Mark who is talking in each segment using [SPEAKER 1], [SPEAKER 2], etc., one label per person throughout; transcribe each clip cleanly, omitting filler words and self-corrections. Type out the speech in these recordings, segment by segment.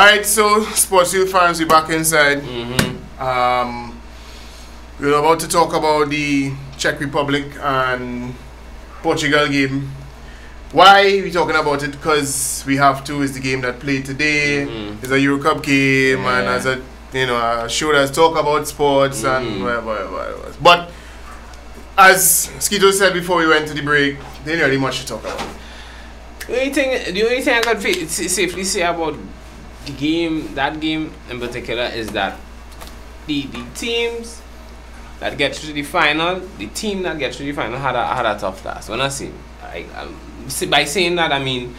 [SPEAKER 1] Alright, so Sportsfield fans, we're back inside. We're about to talk about the Czech Republic and Portugal game. Why are we talking about it? Because we have to. It's the game that played today. It's a Euro Cup game, and as a a show that's talk about sports and whatever. But as Skeeto said before we went to the break, there ain't really much to talk about.
[SPEAKER 2] The only thing I can safely say about the game, that game in particular, is that the teams that get to the final, the team that gets to the final had a tough task. When I say, by saying that, I mean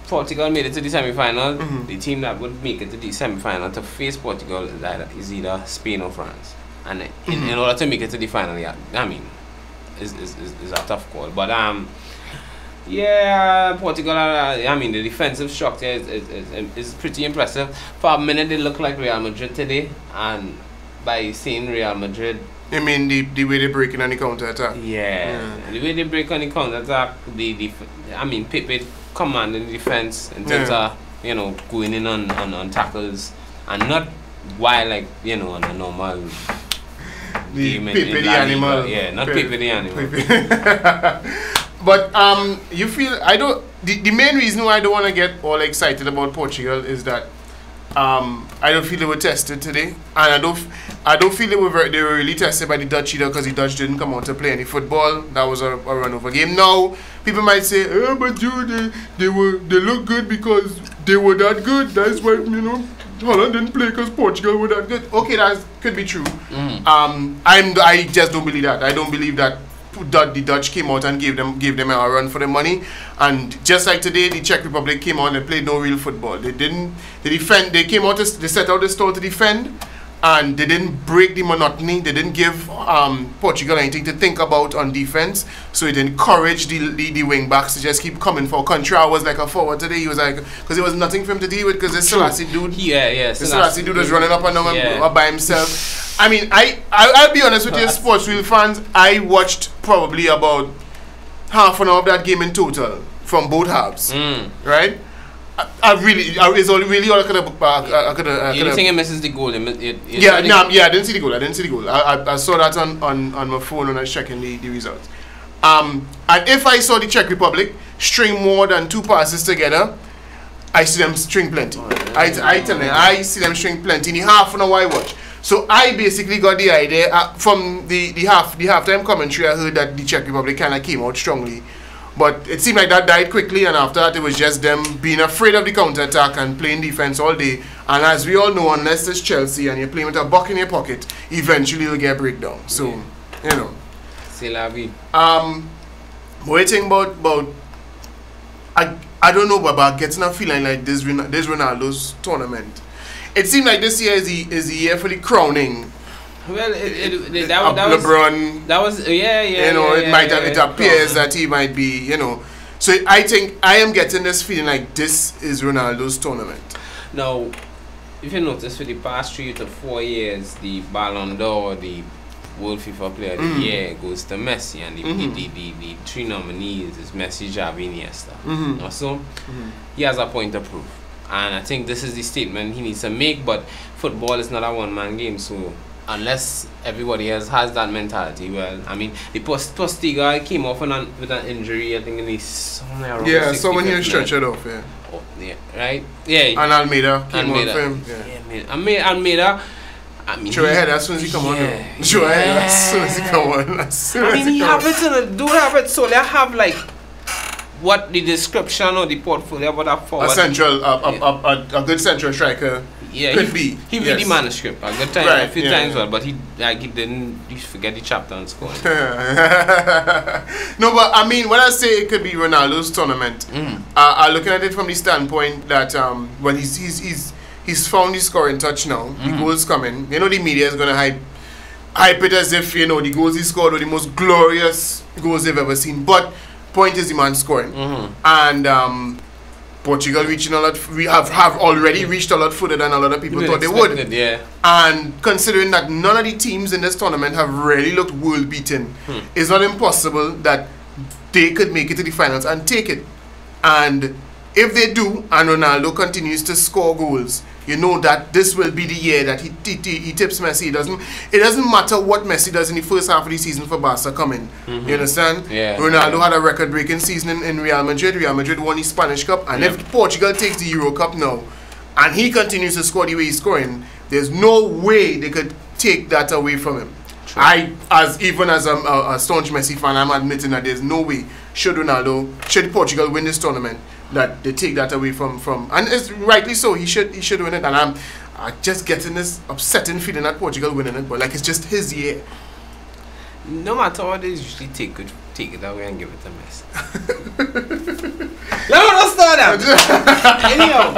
[SPEAKER 2] Portugal made it to the semi-final. The team that would make it to the semi-final to face Portugal is either Spain or France. And in order to make it to the final, yeah, I mean, is a tough call. But yeah, Portugal. I mean, the defensive structure is pretty impressive. For a minute, they look like Real Madrid today, and by saying Real Madrid,
[SPEAKER 1] I mean the way they break in on the counter attack.
[SPEAKER 2] Yeah, the way they break on the counter attack. I mean, Pepe commanding the defense in terms of going in on tackles, and not while like on a normal.
[SPEAKER 1] The Pepe the animal.
[SPEAKER 2] Yeah, not Pepe the animal.
[SPEAKER 1] But you feel the main reason why I don't want to get all excited about Portugal is that I don't feel they were tested today, and I don't feel they were really tested by the Dutch either, because the Dutch didn't come out to play any football. That was a run over game. Now people might say, but Jude, they look good because they were that good. That's why Holland didn't play because Portugal were that good. Okay, that could be true. I just don't believe that. I don't believe that the Dutch came out and gave them a run for their money, and just like today, the Czech Republic came out and played no real football. They came out, they set out the stall to defend, and they didn't break the monotony. They didn't give Portugal anything to think about on defense, so it encouraged the wing backs to just keep coming for country. I was like a forward today. He was like, because there was nothing for him to deal with, because this Selassie dude, the Selassie dude was running up and down by himself. I mean, I'll be honest with you, Sportsfield fans. I watched probably about half an hour of that game in total from both halves. Right? It's really all I could have.
[SPEAKER 2] You think it misses the goal? I
[SPEAKER 1] didn't see the goal. I saw that on my phone when I was checking the results. And if I saw the Czech Republic string more than 2 passes together, I see them string plenty. I tell you, I see them string plenty in the half an hour I watch. So I basically got the idea from the halftime commentary. I heard that the Czech Republic kind of came out strongly, but it seemed like that died quickly, and after that it was just them being afraid of the counter attack and playing defense all day. And as we all know, unless it's Chelsea and you're playing with a buck in your pocket, eventually you'll get a breakdown. So
[SPEAKER 2] c'est la vie.
[SPEAKER 1] What you think about I don't know about getting a feeling like this Ronaldo's tournament. It seemed like this year is the year for the crowning.
[SPEAKER 2] Well,
[SPEAKER 1] LeBron.
[SPEAKER 2] That was
[SPEAKER 1] it appears that he might be, So I think I am getting this feeling like this is Ronaldo's tournament.
[SPEAKER 2] Now, if you notice, for the past 3 to 4 years, the Ballon d'Or, the World FIFA Player of the Year, goes to Messi, and the 3 nominees is Messi, Xavi, Iniesta. Also, he has a point to prove. And I think this is the statement he needs to make, but football is not a one-man game, so unless everybody else has that mentality, well, I mean, the Postiga came off with an injury, I think in his somewhere.
[SPEAKER 1] Yeah, someone here stretched off, yeah.
[SPEAKER 2] Oh, yeah, right? Yeah.
[SPEAKER 1] And Almeida came on for him.
[SPEAKER 2] Yeah, Almeida. I mean,
[SPEAKER 1] show your head as soon as he come on. Show your head as soon as he come on.
[SPEAKER 2] I mean, he have it so they have like what the description or the portfolio about that forward.
[SPEAKER 1] A good central striker.
[SPEAKER 2] Yeah,
[SPEAKER 1] could be.
[SPEAKER 2] He read the manuscript a good time, a few times, well, but he didn't forget the chapter and score.
[SPEAKER 1] No, but I mean, when I say it could be Ronaldo's tournament, I'm looking at it from the standpoint that well, he's found his scoring touch now. The goals coming. The media is gonna hype it as if the goals he scored were the most glorious goals they've ever seen. But point is the man scoring, and Portugal reaching a lot. We have already reached a lot further than a lot of people thought they would.
[SPEAKER 2] Yeah.
[SPEAKER 1] And considering that none of the teams in this tournament have really looked world beaten, it's not impossible that they could make it to the finals and take it. And if they do and Ronaldo continues to score goals, you know that this will be the year that he tips Messi. It doesn't matter what Messi does in the first half of the season for Barca coming. You understand?
[SPEAKER 2] Yeah.
[SPEAKER 1] Ronaldo had a record-breaking season in Real Madrid. Real Madrid won the Spanish Cup, and if Portugal takes the Euro Cup now, and he continues to score the way he's scoring, there's no way they could take that away from him. True. Even as a staunch Messi fan, I'm admitting that there's no way should Portugal win this tournament that they take that away from and it's rightly so. He should win it, and I'm just getting this upsetting feeling that Portugal winning it, but like it's just his year.
[SPEAKER 2] No matter what, they usually take it away and give it to Messi. Let me not start that. Anyhow,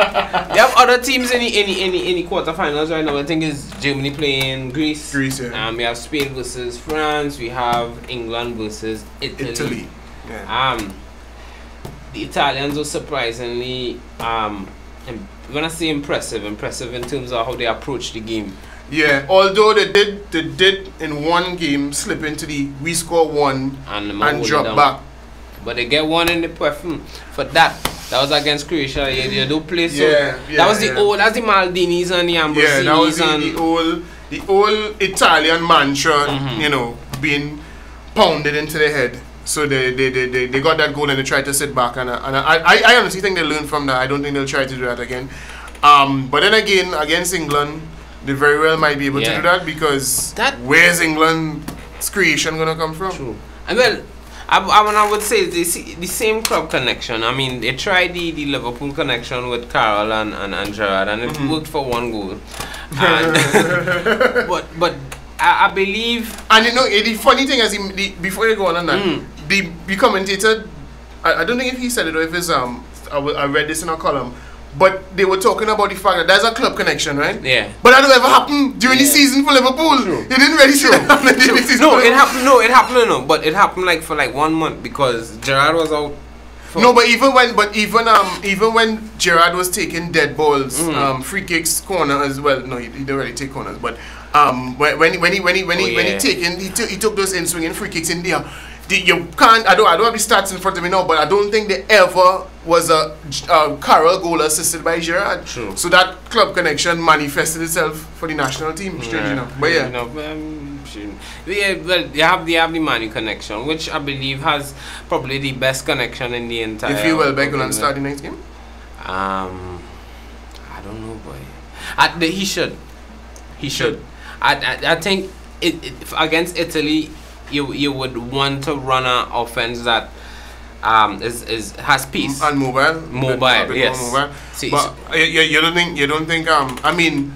[SPEAKER 2] they have other teams in the quarterfinals right now. I think it's Germany playing Greece.
[SPEAKER 1] Yeah.
[SPEAKER 2] We have Spain versus France. We have England versus Italy.
[SPEAKER 1] Yeah.
[SPEAKER 2] The Italians were surprisingly, when I say impressive in terms of how they approach the game.
[SPEAKER 1] Yeah, although they did in one game slip into we score one and drop back.
[SPEAKER 2] But they get one in the perfume for that. That was against Croatia. They don't play so. That was the Maldinis and the Ambrosinis.
[SPEAKER 1] Yeah, that was the old Italian mantra, you know, being pounded into their head. So they got that goal and they tried to sit back, and I honestly think they learned from that. I don't think they'll try to do that again. But then again, against England, they very well might be able to do that, because where's England's creation gonna come from?
[SPEAKER 2] True. And well, I would say the same club connection. I mean, they tried the Liverpool connection with Carroll and Gerrard, and it worked for one goal. And but I believe,
[SPEAKER 1] and you know, the funny thing is, before you go on that, the commentator, I don't think if he said it or if it's I read this in a column, but they were talking about the fact that there's a club connection, right?
[SPEAKER 2] Yeah.
[SPEAKER 1] But that never happened during the season for Liverpool.
[SPEAKER 2] True.
[SPEAKER 1] It didn't really see that happen during the season.
[SPEAKER 2] No, it happened. But it happened like for like 1 month because Gerrard was out.
[SPEAKER 1] No, but even when Gerrard was taking dead balls, free kicks, corner as well. No, he didn't really take corners, but when he took those in swinging free kicks in there. You can't. I don't have the stats in front of me now, but I don't think there ever was a Carroll goal assisted by Gerrard.
[SPEAKER 2] True.
[SPEAKER 1] So that club connection manifested itself for the national team. Strange enough, but yeah.
[SPEAKER 2] Well, they have the Manu connection, which I believe has probably the best connection in the entire.
[SPEAKER 1] If you will, Welbeck start the next game.
[SPEAKER 2] I don't know, boy. He should. I think against Italy, you would want to run an offense that has pace
[SPEAKER 1] and mobile.
[SPEAKER 2] Yes.
[SPEAKER 1] Mobile. But you don't think I mean,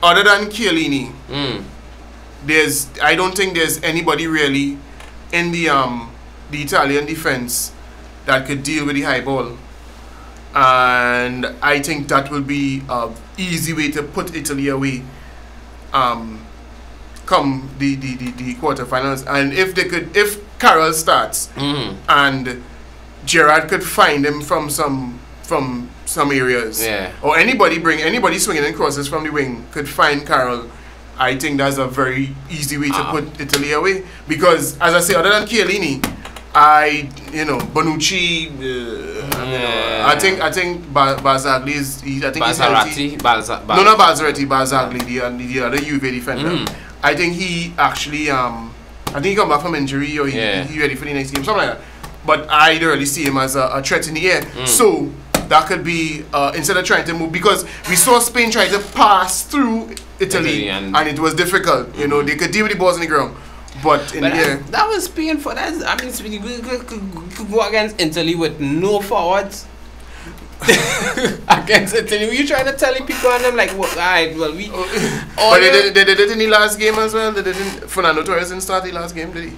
[SPEAKER 1] other than Chiellini, I don't think there's anybody really in the Italian defense that could deal with the high ball, and I think that will be an easy way to put Italy away. Come the quarterfinals, and if Carroll starts and Gerrard could find him from some areas, or anybody swinging in crosses from the wing could find Carroll, I think that's a very easy way to put Italy away, because as I say, other than Chiellini, Bonucci, I think Barzagli is. Not Barzagli, Barzagli, the other Juve defender. I think he actually, I think he come back from injury, or he ready for the next game, something like that. But I don't really see him as a threat in the air. So that could be, instead of trying to move, because we saw Spain try to pass through Italy and it was difficult. You know, they could deal with the balls on the ground. But in the air. That
[SPEAKER 2] was painful. I mean, you could go against Italy with no forwards. Against Italy, were you trying to tell people and them like, what? Alright, well, we.
[SPEAKER 1] But they did it in the last game as well. They didn't. Fernando Torres didn't start the last game, did he?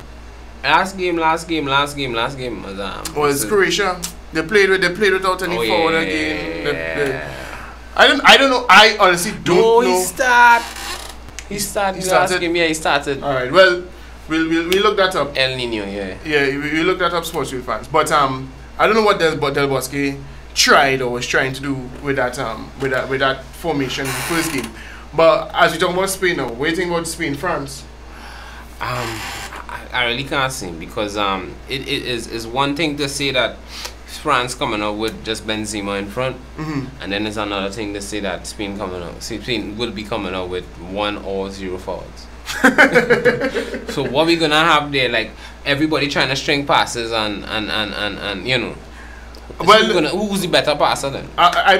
[SPEAKER 2] Last game was
[SPEAKER 1] it's Croatia. They played without any forward again. I don't know. I honestly don't know.
[SPEAKER 2] He started last game. Yeah, he started.
[SPEAKER 1] Alright, well, we'll look that up.
[SPEAKER 2] El Nino, yeah.
[SPEAKER 1] Yeah, we look that up, Sportsfield fans. But I don't know what Del Bosque tried or was trying to do with that formation in the first game. But as we talk about Spain now, what do you think about Spain France?
[SPEAKER 2] I really can't say, because it is one thing to say that France coming out with just Benzema in front,
[SPEAKER 1] Mhm.
[SPEAKER 2] and then there's another thing to say that Spain will be coming out with 1 or 0 forwards. So what we gonna have there? Like everybody trying to string passes and you know.
[SPEAKER 1] Well,
[SPEAKER 2] who's the better passer then?
[SPEAKER 1] I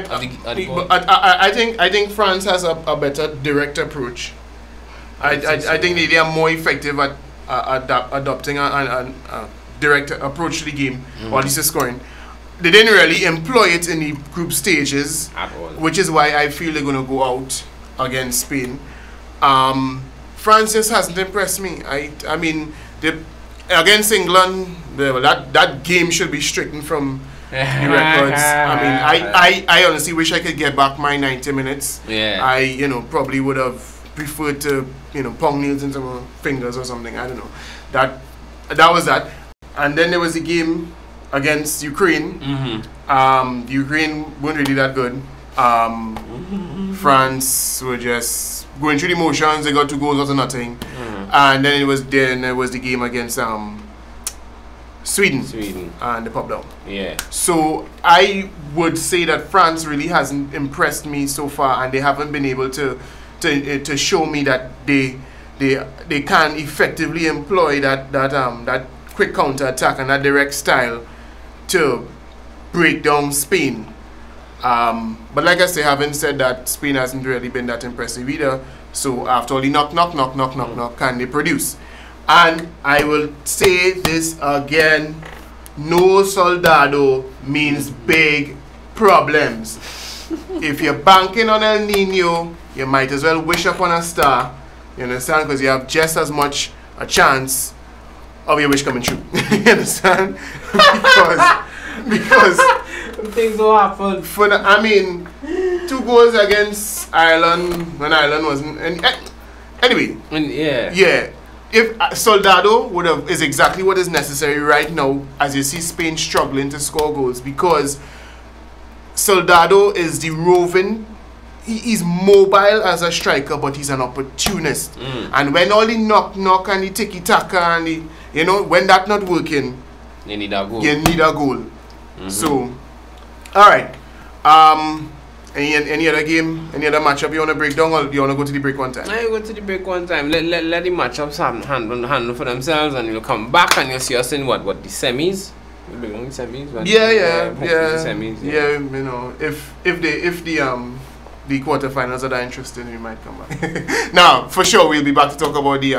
[SPEAKER 1] think France has a better direct approach. I think they are more effective at adopting a direct approach to the game, or at least scoring. They didn't really employ it in the group stages
[SPEAKER 2] At all.
[SPEAKER 1] which is why I feel they're going to go out against Spain. France just hasn't impressed me. I mean, against England, that game should be stricken from the records. I mean, I honestly wish I could get back my 90 minutes.
[SPEAKER 2] Yeah.
[SPEAKER 1] I probably would have preferred to pound nails into my fingers or something. I don't know. That was that. And then there was the game against Ukraine.
[SPEAKER 2] Mm-hmm.
[SPEAKER 1] Ukraine weren't really that good. France were just going through the motions. They got 2 goals out of nothing. And then it was the game against Sweden and the pop down.
[SPEAKER 2] Yeah.
[SPEAKER 1] So I would say that France really hasn't impressed me so far, and they haven't been able to show me that they can effectively employ that quick counter attack and that direct style to break down Spain. But like I say, having said that, Spain hasn't really been that impressive either. So after all the knock, can they produce? And I will say this again: no soldado means big problems. If you're banking on El Nino, you might as well wish upon a star. You understand? Because you have just as much a chance of your wish coming true. You understand? because
[SPEAKER 2] things will happen.
[SPEAKER 1] I mean, 2 goals against Ireland when Ireland wasn't. Anyway. Yeah. If Soldado is exactly what is necessary right now, as you see Spain struggling to score goals, because Soldado is the roving. He's mobile as a striker, but he's an opportunist. And when all the knock and the tiki taka and the, when that's not working,
[SPEAKER 2] you need a goal.
[SPEAKER 1] So, all right. Any other game, any other matchup you want to break down, or do you want to go to the break one time?
[SPEAKER 2] I go to the break one time. Let the matchups handle for themselves, and you'll come back and you'll see us in what the semis. We'll be going semis.
[SPEAKER 1] Yeah.
[SPEAKER 2] Semis,
[SPEAKER 1] If the quarterfinals are that interesting, we might come back. Now, for sure, we'll be back to talk about the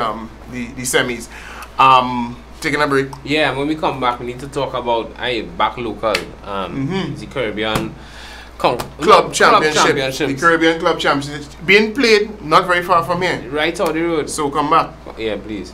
[SPEAKER 1] semis. Taking a break.
[SPEAKER 2] Yeah, when we come back, we need to talk about back local. The Caribbean
[SPEAKER 1] Club Championship. The Caribbean Club Championship being played not very far from here.
[SPEAKER 2] Right on the road.
[SPEAKER 1] So come back.
[SPEAKER 2] Yeah, please.